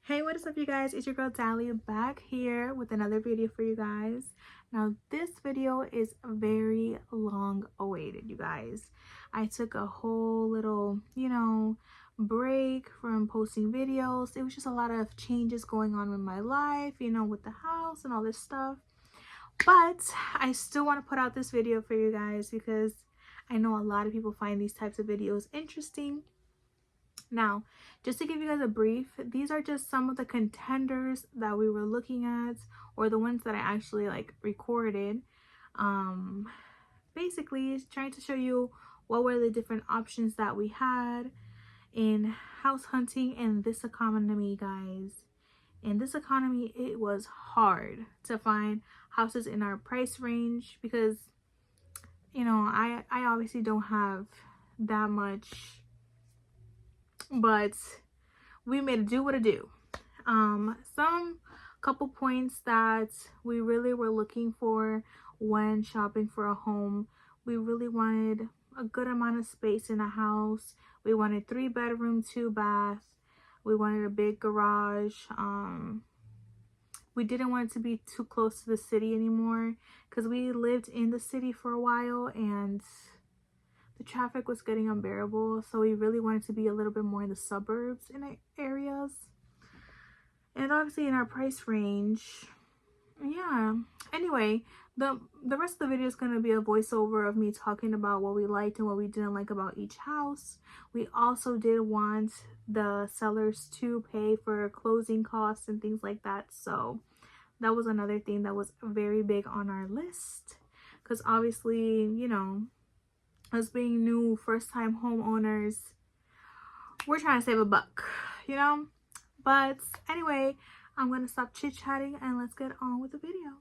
Hey, what is up, you guys? It's your girl Dali back here with another video for you guys. Now this video is very long awaited, you guys. I took a whole little break from posting videos. It was just a lot of changes going on in my life, with the house and all this stuff, but I still want to put out this video for you guys because I know a lot of people find these types of videos interesting. Now, just to give you guys a brief, these are just some of the contenders that we were looking at, or the ones that I actually recorded. Basically trying to show you what were the different options that we had in house hunting in this economy, guys. In this economy, it was hard to find houses in our price range because I obviously don't have that much, but we made it do what it do. Some couple points that we really were looking for when shopping for a home. We really wanted a good amount of space in a house. We wanted 3-bedroom, 2-bath. We wanted a big garage. We didn't want it to be too close to the city anymore because we lived in the city for a while and the traffic was getting unbearable, so we really wanted to be a little bit more in the suburbs in areas, and obviously in our price range. Yeah, anyway, the rest of the video is going to be a voiceover of me talking about what we liked and what we didn't like about each house. We also did want the sellers to pay for closing costs and things like that, so that was another thing that was very big on our list because obviously, us being new first-time homeowners, we're trying to save a buck, but anyway, I'm gonna stop chit-chatting and let's get on with the video.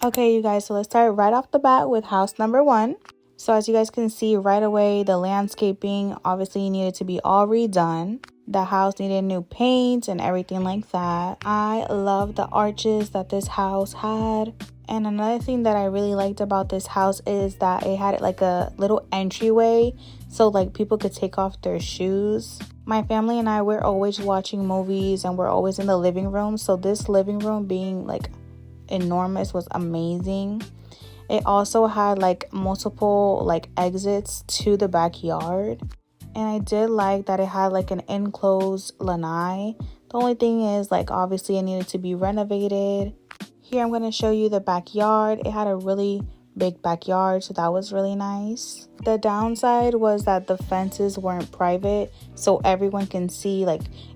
Okay, you guys, so let's start right off the bat with house number 1. So as you guys can see right away, the landscaping obviously needed to be all redone. The house needed new paint and everything like that. I love the arches that this house had. And another thing that I really liked about this house is that it had like a little entryway so people could take off their shoes. My family and I, we're always watching movies and we're always in the living room. So this living room being enormous was amazing. It also had multiple exits to the backyard. And I did like that it had an enclosed lanai. The only thing is obviously it needed to be renovated. Here I'm going to show you the backyard. It had a really big backyard, so that was really nice. The downside was that the fences weren't private, so everyone can see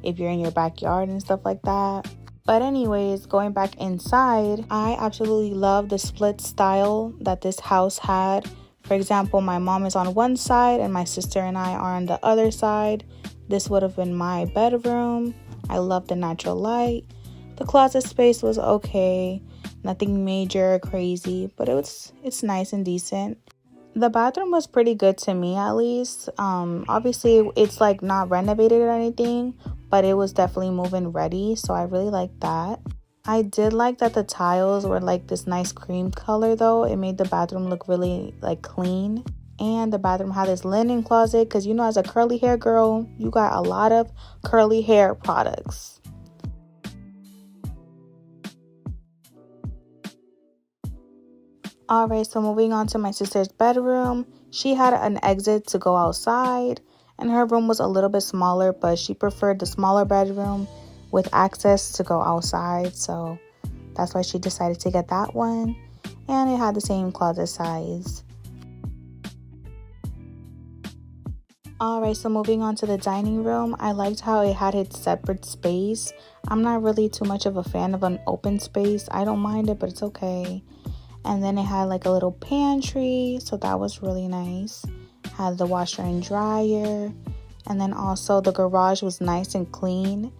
if you're in your backyard and stuff like that. But anyways, going back inside, I absolutely love the split style that this house had. For example, my mom is on one side and my sister and I are on the other side. This would have been my bedroom. I love the natural light. The closet space was okay. Nothing major or crazy, but it's nice and decent. The bathroom was pretty good to me, at least. Obviously it's not renovated or anything, but it was definitely move-in ready, so I really liked that. I did like that the tiles were this nice cream color though. It made the bathroom look really clean. And the bathroom had this linen closet because as a curly hair girl, you got a lot of curly hair products. Alright, so moving on to my sister's bedroom. She had an exit to go outside, and her room was a little bit smaller, but she preferred the smaller bedroom with access to go outside, so that's why she decided to get that one. And it had the same closet size. Alright, so moving on to the dining room. I liked how it had its separate space. I'm not really too much of a fan of an open space. I don't mind it, but it's okay. And then it had a little pantry, so that was really nice. Had the washer and dryer. And then also the garage was nice and clean.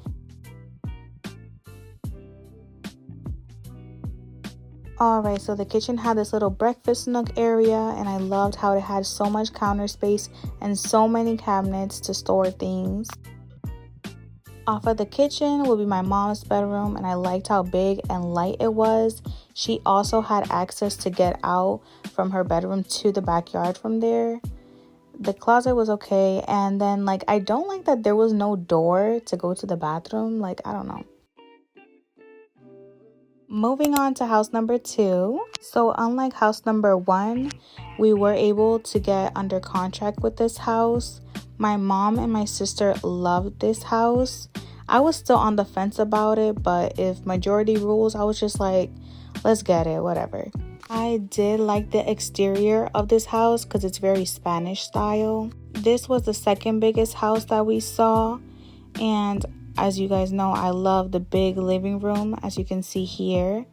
Alright, so the kitchen had this little breakfast nook area, and I loved how it had so much counter space and so many cabinets to store things. Off of the kitchen will be my mom's bedroom, and I liked how big and light it was. She also had access to get out from her bedroom to the backyard from there. The closet was okay, and then I don't like that there was no door to go to the bathroom. I don't know. Moving on to house number 2. So unlike house number 1, we were able to get under contract with this house. My mom and my sister loved this house. I was still on the fence about it, but if majority rules, I was just like, let's get it, whatever. I did like the exterior of this house because it's very Spanish style. This was the second biggest house that we saw, and as you guys know, I love the big living room, as you can see here.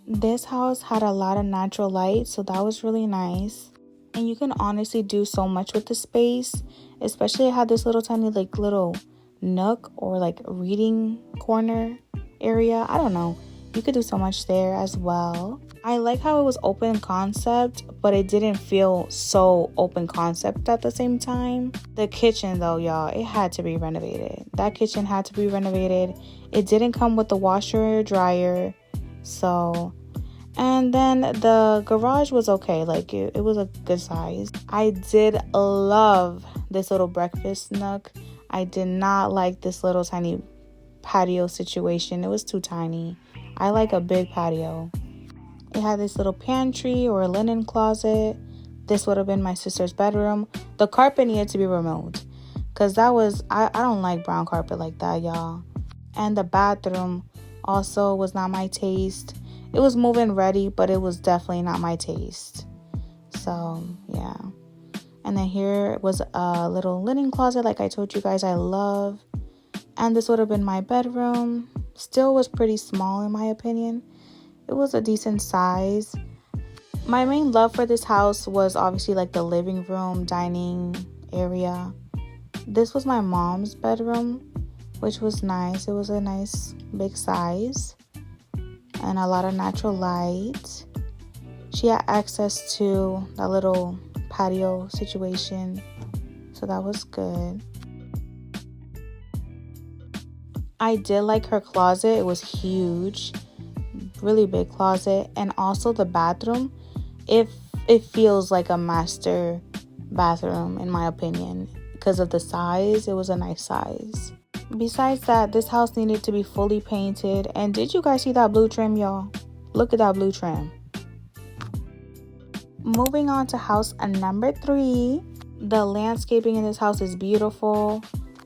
This house had a lot of natural light, so that was really nice. And you can honestly do so much with the space, especially it had this little tiny little nook or reading corner area. I don't know. You could do so much there as well. I like how it was open concept, but it didn't feel so open concept at the same time. The kitchen though, y'all, it had to be renovated. That kitchen had to be renovated. It didn't come with the washer or dryer. So, and then the garage was okay. It was a good size. I did love this little breakfast nook. I did not like this little tiny patio situation. It was too tiny. I like a big patio. It had this little pantry or a linen closet. This would have been my sister's bedroom. The carpet needed to be removed because I don't like brown carpet like that, y'all. And the bathroom also was not my taste. It was move-in ready, but it was definitely not my taste. So, yeah. And then here was a little linen closet like I told you guys I love. And this would have been my bedroom. Still was pretty small in my opinion. It was a decent size. My main love for this house was obviously the living room, dining area. This was my mom's bedroom, which was nice. It was a nice big size and a lot of natural light. She had access to that little patio situation, so that was good. I did like her closet. It was huge, really big closet. And also the bathroom, it feels like a master bathroom in my opinion. Because of the size, it was a nice size. Besides that, this house needed to be fully painted. And did you guys see that blue trim, y'all? Look at that blue trim. Moving on to house number 3. The landscaping in this house is beautiful.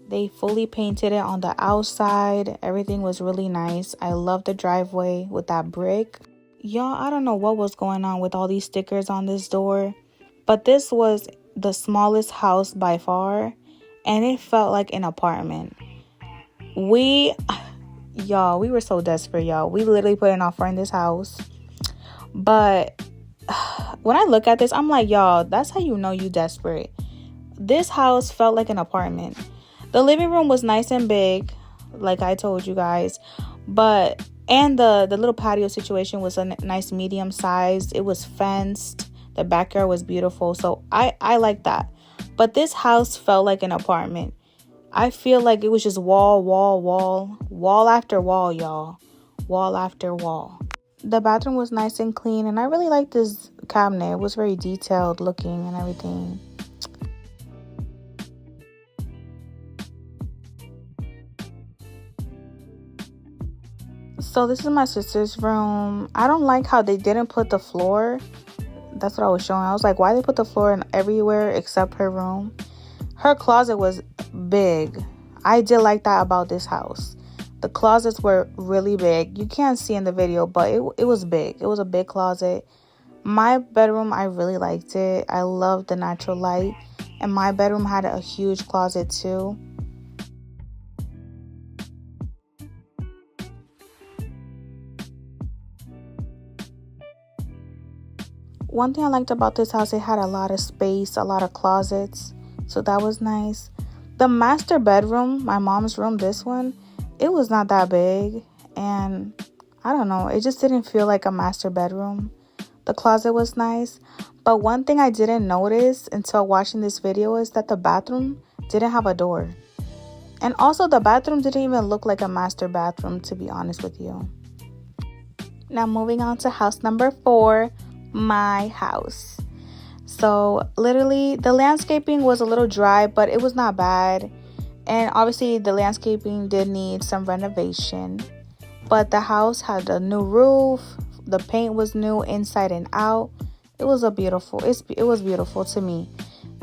They fully painted it on the outside. Everything was really nice. I love the driveway with that brick. Y'all, I don't know what was going on with all these stickers on this door, but this was the smallest house by far, and it felt like an apartment. We were so desperate, y'all. We literally put an offer in this house. But when I look at this, I'm like, y'all, that's how you know you desperate. This house felt like an apartment. The living room was nice and big, like I told you guys, and the little patio situation was a nice medium size. It was fenced. The backyard was beautiful, so I like that. But this house felt like an apartment. I feel like it was just wall after wall, y'all. Wall after wall. The bathroom was nice and clean, and I really liked this cabinet. It was very detailed looking and everything. So this is my sister's room. I don't like how they didn't put the floor. That's what I was showing. I was like, why they put the floor in everywhere except her room? Her closet was big. I did like that about this house. The closets were really big. You can't see in the video, but it was big. It was a big closet. My bedroom, I really liked it. I loved the natural light. And my bedroom had a huge closet too. One thing I liked about this house, it had a lot of space, a lot of closets. So that was nice. The master bedroom, my mom's room, this one, it was not that big. And I don't know, it just didn't feel like a master bedroom. The closet was nice. But one thing I didn't notice until watching this video is that the bathroom didn't have a door. And also the bathroom didn't even look like a master bathroom, to be honest with you. Now moving on to house number 4, my house. So literally the landscaping was a little dry, but it was not bad. And obviously the landscaping did need some renovation. But the house had a new roof. The paint was new inside and out. It was beautiful to me.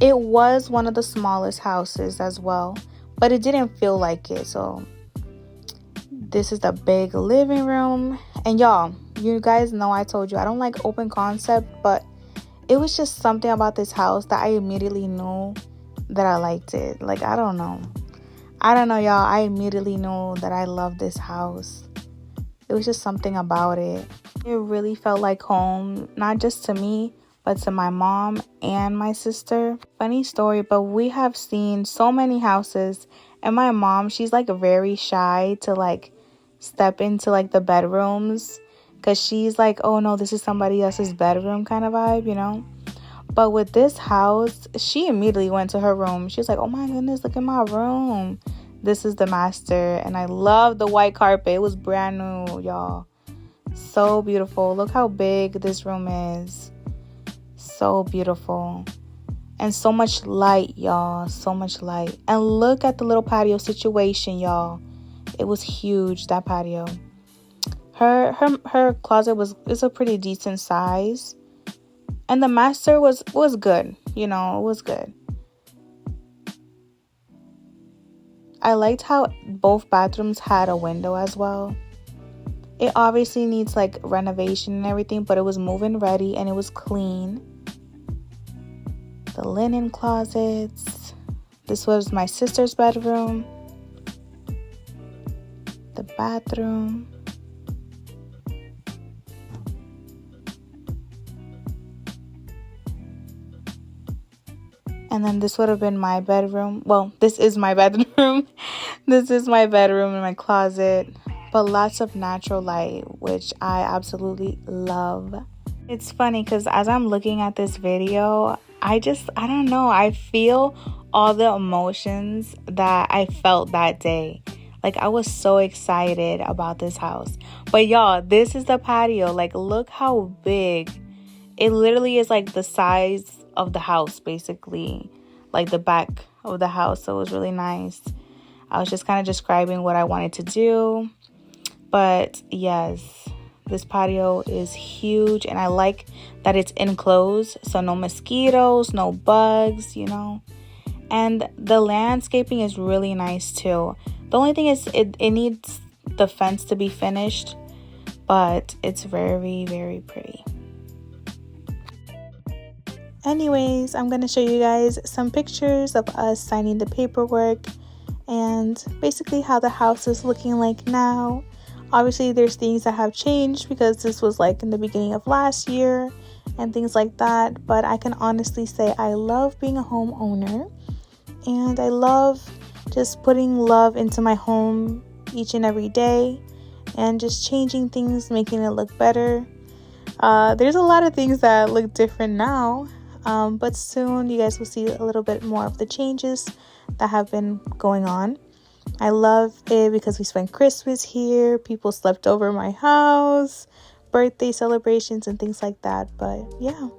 It was one of the smallest houses as well, but it didn't feel like it. So this is the big living room. And y'all, you guys know I told you I don't like open concept, but it was just something about this house that I immediately knew that I liked it. Like, I don't know, y'all. I immediately knew that I love this house. It was just something about it. It really felt like home, not just to me, but to my mom and my sister. Funny story, but we have seen so many houses, and my mom, she's like very shy to like step into like the bedrooms, because she's like, oh no, this is somebody else's bedroom kind of vibe, you know. But with this house, she immediately went to her room. She was like, oh my goodness, look at my room. This is the master, and I love the white carpet. It was brand new, y'all. So beautiful. Look how big this room is. So beautiful. And so much light, y'all. So much light. And look at the little patio situation, y'all. It was huge, that patio. Her closet is a pretty decent size. And the master was good. You know, it was good. I liked how both bathrooms had a window as well. It obviously needs like renovation and everything, but it was move-in ready and it was clean. The linen closets. This was my sister's bedroom. The bathroom. And then this would have been my bedroom. Well, this is my bedroom. This is my bedroom and my closet. But lots of natural light, which I absolutely love. It's funny because as I'm looking at this video, I don't know. I feel all the emotions that I felt that day. Like, I was so excited about this house. But y'all, this is the patio. Like, look how big. It literally is like the size of the house, basically. Like the back of the house. So it was really nice. I was just kind of describing what I wanted to do. But yes, this patio is huge. And I like that it's enclosed. So no mosquitoes, no bugs, you know. And the landscaping is really nice too. The only thing is it needs the fence to be finished. But it's very, very pretty. Anyways, I'm going to show you guys some pictures of us signing the paperwork and basically how the house is looking like now. Obviously, there's things that have changed because this was like in the beginning of last year and things like that. But I can honestly say I love being a homeowner, and I love just putting love into my home each and every day and just changing things, making it look better. There's a lot of things that look different now. But soon you guys will see a little bit more of the changes that have been going on. I love it because we spent Christmas here. People slept over my house, birthday celebrations and things like that. But yeah.